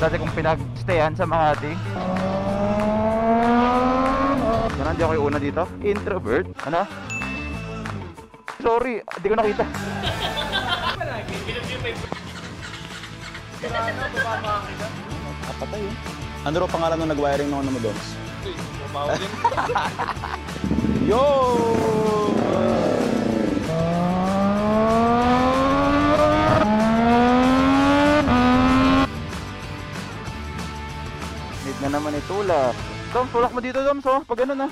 dati kong pinag-stayan sa Makati. Sana hindi ako yung una dito. Introvert? Ano? Sorry, hindi ko nakita. Kapatay eh. Ano raw pangalan nung nag-wiring ng ano mo doon? Yo! Need na naman itulak. Dom, tulak mo dito, Dom, so pag ganun na.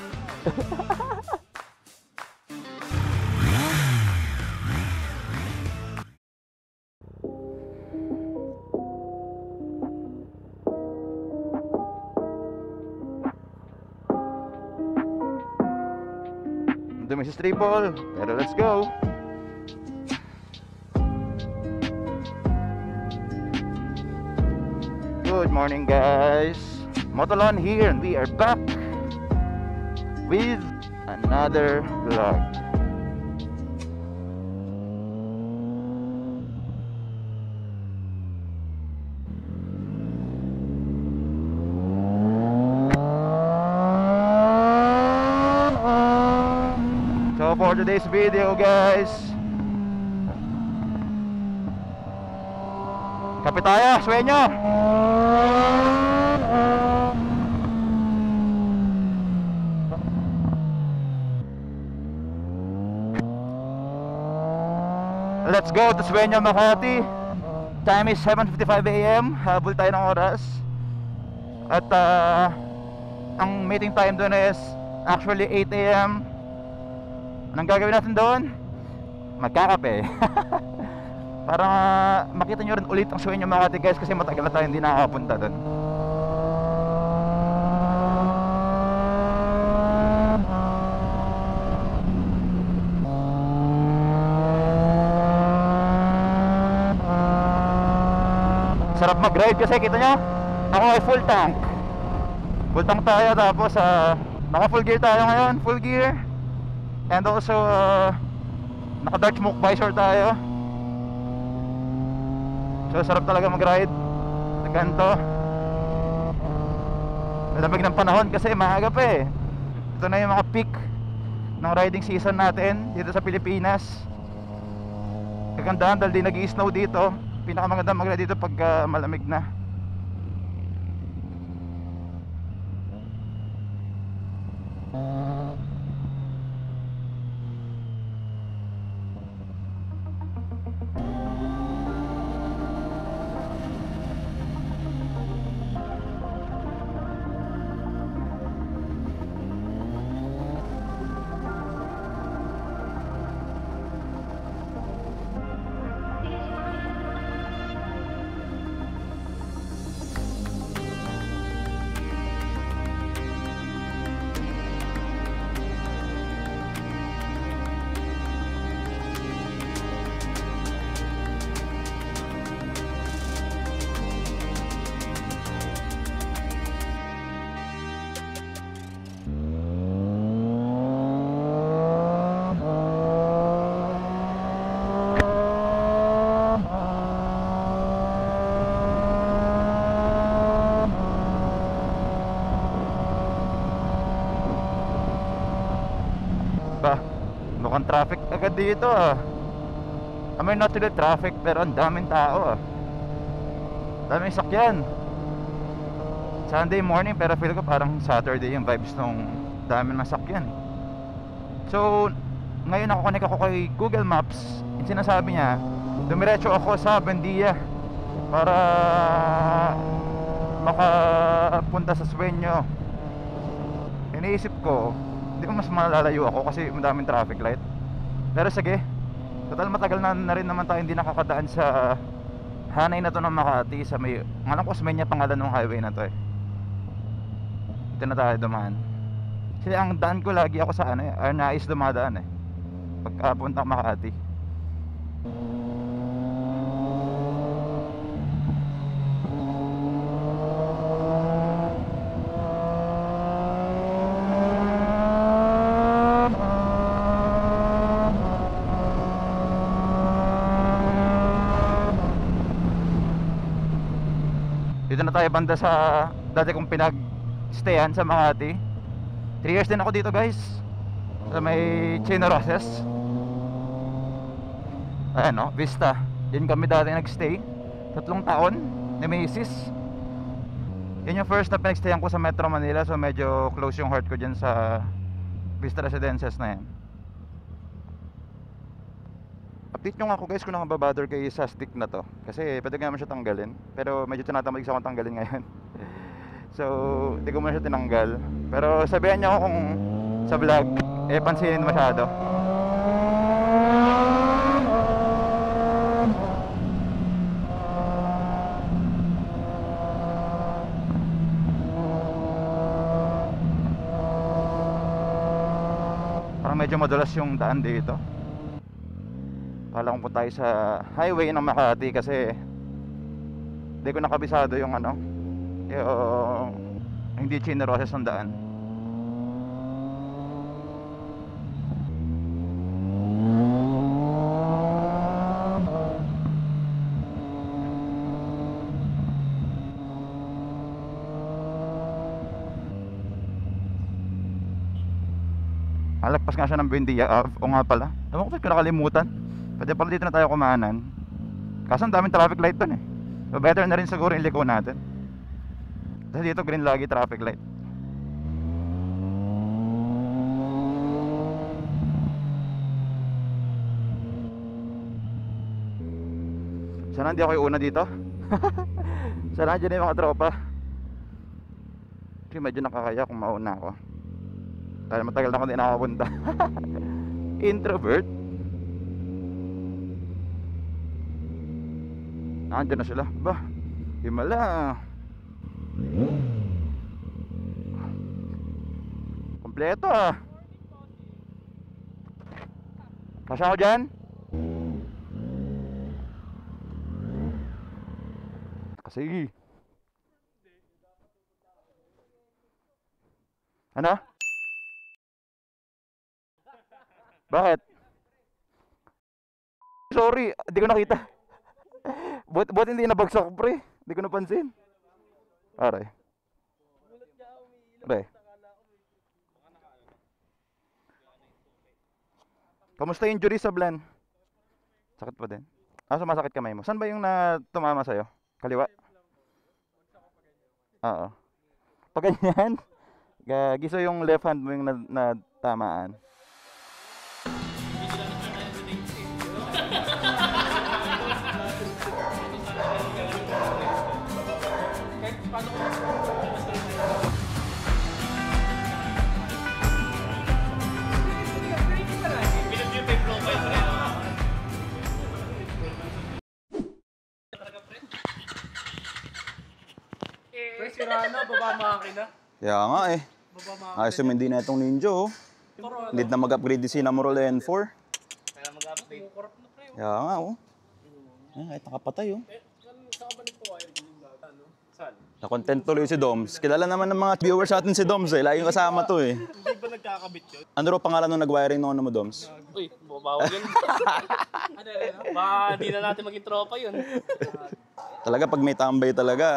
Dumi si Triple, pero let's go. Good morning, guys. Motolon here, and we are back with another vlog. So for today's video, guys, kapit tayo, sueño. Let's go to Sueño, Makati. Time is 7:55 AM. Habol tayo ng oras. At ang meeting time doon is actually 8 AM. Anong gagawin natin doon? Magkakape. Para makita nyo rin ulit ang Sueño, Makati, guys, kasi matagal na tayo hindi nakakapunta doon. Sarap mag-ride kasi kita nyo, ako ay full tank. Full tank tayo, tapos naka full gear tayo ngayon, full gear. And also naka dark smoke visor tayo. So sarap talaga mag-ride sa ganito. Malamig ng panahon kasi maaga pa eh. Ito na yung mga peak ng riding season natin dito sa Pilipinas. Kagandahan dahil di nag-i-snow dito. Pinakamaganda mag-ride dito pag malamig na. Mukhang traffic agad dito ah. I mean, not really traffic, pero ang daming tao ah. Daming sakyan. Sunday morning, pero feel ko parang Saturday yung vibes nung dami ng sakyan eh. So ngayon nakakonek ako kay Google Maps. Yung sinasabi niya, dumiretso ako sa Buendia para makapunta sa Sueño. Iniisip ko, hindi ko mas malalayo ako kasi madaming traffic light. Pero sige, total matagal na rin naman tayo hindi nakakadaan sa hanay na to ng Makati. Sa may, alam ko Osmeña pangalan ng highway na to eh. Ito na tayo dumaan. Kasi ang daan ko lagi ako sa ano eh, Arnaiz dumadaan eh pagkapunta Makati. Dito Dito na tayo banda sa dati kong pinag-stayan sa Makati. 3 years din ako dito guys, sa may Chino Roses. Ayan no, Vista. Diyan kami dati nag-stay 3 taon ni Macy's. Yun yung first na pinag-stayan ko sa Metro Manila. So medyo close yung heart ko dyan sa Vista Residences na yan. Update nyo nga ako guys kung nakababother kay sa stick na to, kasi pwede ko naman siya tanggalin, pero medyo tinatamad sa akong tanggalin ngayon. So hindi ko muna siya tinanggal, pero sabihan nyo ako kung sa vlog pansinin masyado. Parang medyo madulas yung daan dito. Kala kong punta tayo sa highway ng Makati kasi hindi ko nakabisado yung yung hindi Chino Roses ang daan. Alagpas nga siya ng Buendia Ave. O nga pala, ewan ko ba't ko nakalimutan. Pwede pala dito na tayo kumanan. Kaso ang daming traffic light dun eh. So better na rin siguro yung liko natin. Kasi dito green lagi traffic light. Sana hindi ako yung una dito. Sana dyan yung mga tropa. Kasi medyo nakakaya kung mauna ako, dahil matagal na ako din nakapunta. Introvert. Nandiyan na sila. Bah, himala. Kompleto ah. Kasya ko dyan? Sige. Ano? Bakit? Sorry, hindi ko nakita. Buat hindi nabagsak pre. Hindi ko napansin. Aray. Aray. Kamusta yung injury sa Blan? Sakit pa din? Sumasakit kamay mo. Saan ba yung tumama sa'yo? Kaliwa? Oo. Pag ganyan, giso yung left hand mo yung natamaan. Sirana, baba makina. Kaya nga eh. Baba makina. Ayos yung hindi na itong ninja oh. Need na mag-upgrade si Namorol N4. Kaya mag-update. Kukurap na pre. Kaya nga oh. Kahit nakapatay oh. Saan ba nito wire din yung baga? Saan? Na-content tuloy si Doms. Kilala naman ng mga viewers natin si Doms eh. Laging kasama to eh. Hindi ba nagkakabit yun? Ano raw pangalan nung nag-wiring noon mo Doms? Uy, bawal yun. Baka di na natin maging tropa yun. Talaga pag may tambay talaga,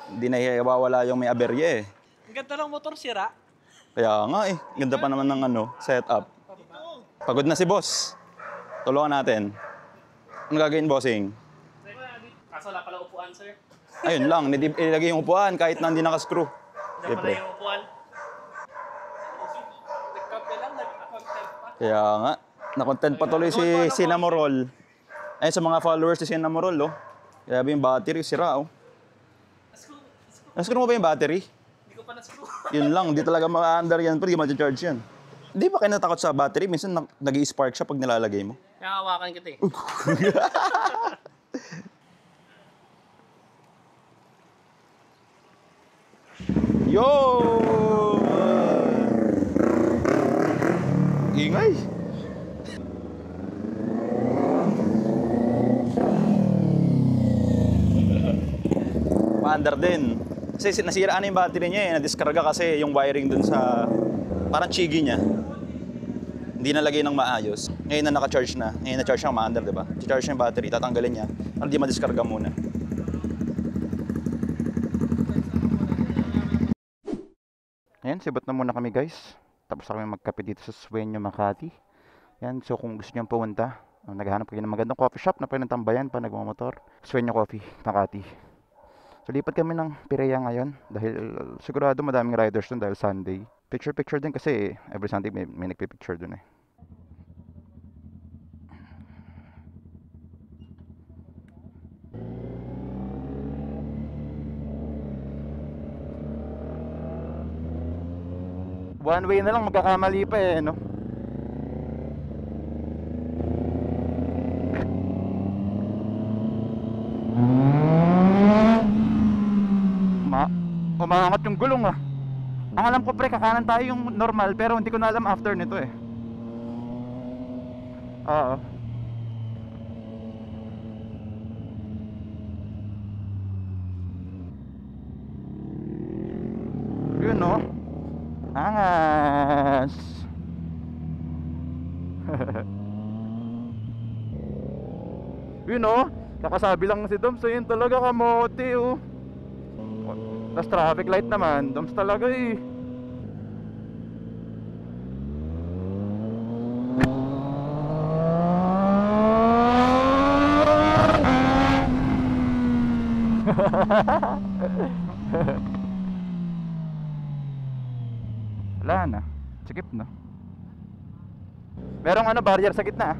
hindi na iwawala yung may aberye eh. Ang ganda ng motor sira. Kaya nga eh. Ganda pa naman ng setup. Pagod na si boss. Tulungan natin. Ano gagawin bossing? Kaso wala pala upuan sir. Ayun lang, ilagay yung upuan kahit na hindi naka-screw. Wala pala yung upuan. Nagkape lang, nag-content pa. Kaya nga, na-content pa tuloy si Namorol. Ayun sa mga followers si Namorol oh. Kaya yung battery, sira oh. Na-screw mo ba yung battery? Hindi ko pa na-screw. Yun lang, di talaga ma-under yan, pero di ma-charge yan. Di ba kayo natakot sa battery? Minsan nag-i-spark siya pag nilalagay mo. Kaya hawakan kita eh. Yo! Ingay! Pa-under din. Kasi nasiraan na yung battery niya eh. Nadiskarga kasi yung wiring dun sa parang chigi niya. Hindi nalagay ng maayos. Ngayon na naka-charge na. Ngayon na-charge siya, ma-under, diba? Charge niya yung battery, tatanggalin niya. Para di madiskarga muna. Yan, sibot na muna kami guys. Tapos na kami magkape dito sa Sueño, Makati. Yan, so kung gusto nyo pumunta, naghahanap kayo ng magandang coffee shop na pwede tambayan pa nagmamotor. Sueño Coffee, Makati. So lipat kami ng Pireya ngayon dahil sigurado madaming riders dun dahil Sunday. Picture din kasi every Sunday may nagpipicture dun eh. One way na lang, magkakamali pa eh, no? Umaangat yung gulong ah. Ang alam ko pre, kakanan tayo yung normal, pero hindi ko na alam after nito eh. Oo. Yun no? Angas. Yun no? Kakasabi lang si Dom, so yun talaga kamote oh. Tapos traffic light naman, Doms talaga eh. Wala na, sikip na. Merong ano, barrier sa gitna ah.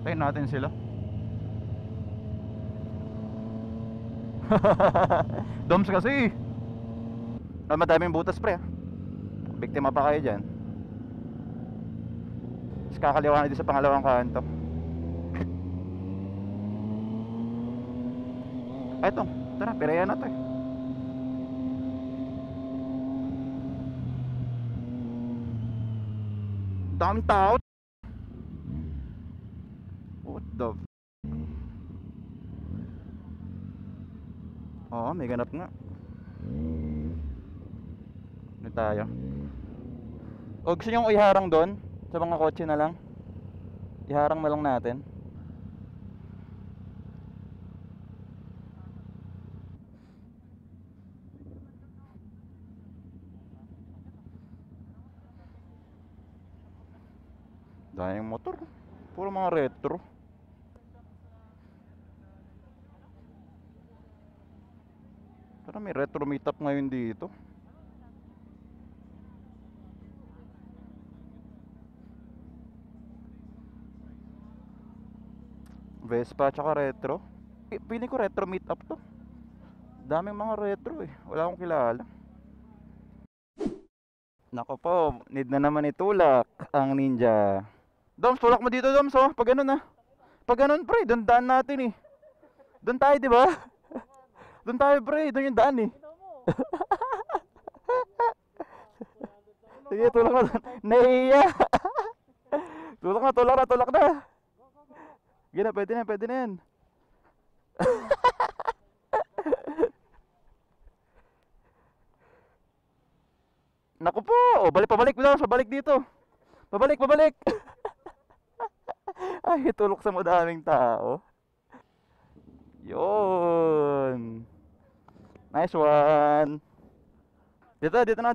Tayo natin sila. Doms kasi. Madaming butas pre. Biktima pa kayo dyan. Tapos kakaliwa na dito sa pangalawang kanto. Eto, tara, Pireya na to eh. Daming tao. What the Oo, may ganap nga. Ano tayo? O gusto nyo iharang doon? Sa mga kotse na lang? Iharang na lang natin. Dahil motor. Puro mga retro. Pero may retro meetup ngayon dito. Vespa tsaka retro. Piling ko retro meetup to. Daming mga retro eh. Wala akong kilala. Nako po, need na naman itulak ang ninja. Doms, tulak mo dito Doms oh. Pag ganun ah. Pag ganun pre, doon daan natin eh. Doon tayo di ba? Doon tayo pre, doon yung daan eh. Sige, tulak na. Naiya. Tulak na. Sige na, pwede na yan. Naku po, oh, pabalik dito. Pabalik. Ay, tulok sa madaming tao. Yun. Nice one. Dito na.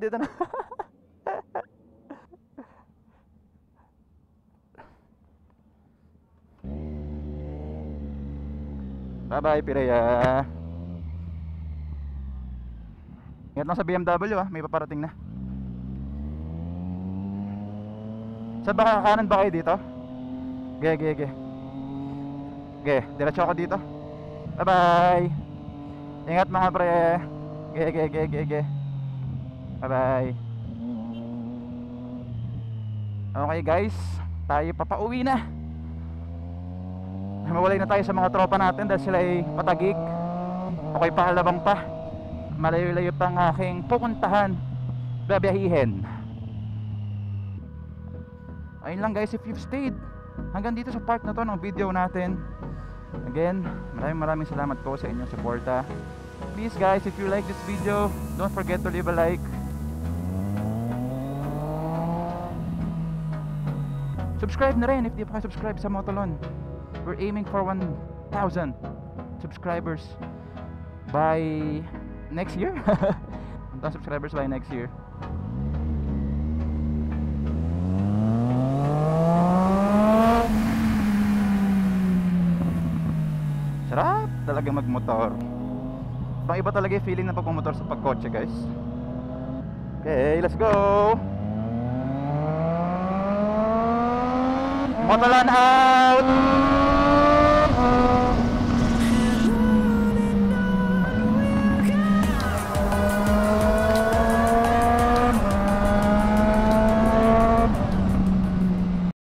Bye-bye, Pireya. Ingat lang sa BMW ah, may paparating na. Saan ba kakanan ba kayo dito? Ge, diretso ako dito. Bye-bye. Ingat mga pre. Ge. Bye-bye. Okay guys, tayo papauwi na. Mawalay na tayo sa mga tropa natin dahil sila ay patagig. Okay, pahalabang pa. Malayo-layo pang aking pupuntahan. Babiyahihin. Ayun lang guys, if you've stayed hanggang dito sa part na to ng video natin. Again, maraming salamat po sa inyong suporta. Please guys, if you like this video, don't forget to leave a like. Subscribe na rin if di pa kayo subscribe sa Motolon. We're aiming for 1,000 subscribers by next year. 1,000 subscribers by next year. Sarap talaga magmotor. Pang iba talaga yung feeling ng pagmumotor sa pagkotse, guys. Okay, let's go. Motolon out.